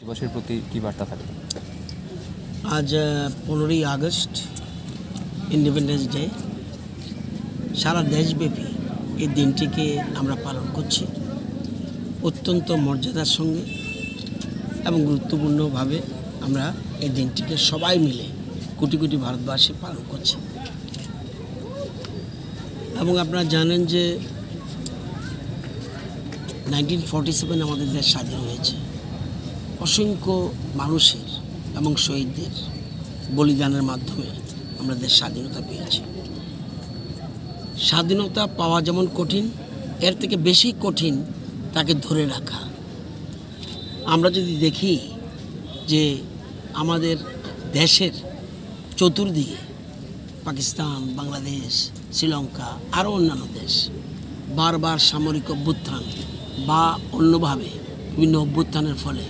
দিবসের প্রতি কি বার্তা থাকবে? আজ 15ই আগস্ট ইন্ডিপেন্ডেন্স ডে। সারা দেশব্যাপী এই দিনটিকে আমরা পালন করছি অত্যন্ত মর্যাদার সঙ্গে এবং গুরুত্বপূর্ণভাবে। আমরা এই দিনটিকে সবাই মিলে কোটি কোটি ভারতবাসী পালন করছি। এবং আপনারা জানেন যে 1947 আমাদের দেশ স্বাধীন হয়েছে। অসংখ্য মানুষের এবং শহীদদের বলিদানের মাধ্যমে আমরা দেশ স্বাধীনতা পেয়েছি। স্বাধীনতা পাওয়া যেমন কঠিন, এর থেকে বেশি কঠিন তাকে ধরে রাখা। আমরা যদি দেখি যে আমাদের দেশের চতুর্দিকে পাকিস্তান, বাংলাদেশ, শ্রীলঙ্কা আরও অন্যান্য দেশ বারবার সামরিক অভ্যুত্থান বা অন্যভাবে বিভিন্ন অভ্যুত্থানের ফলে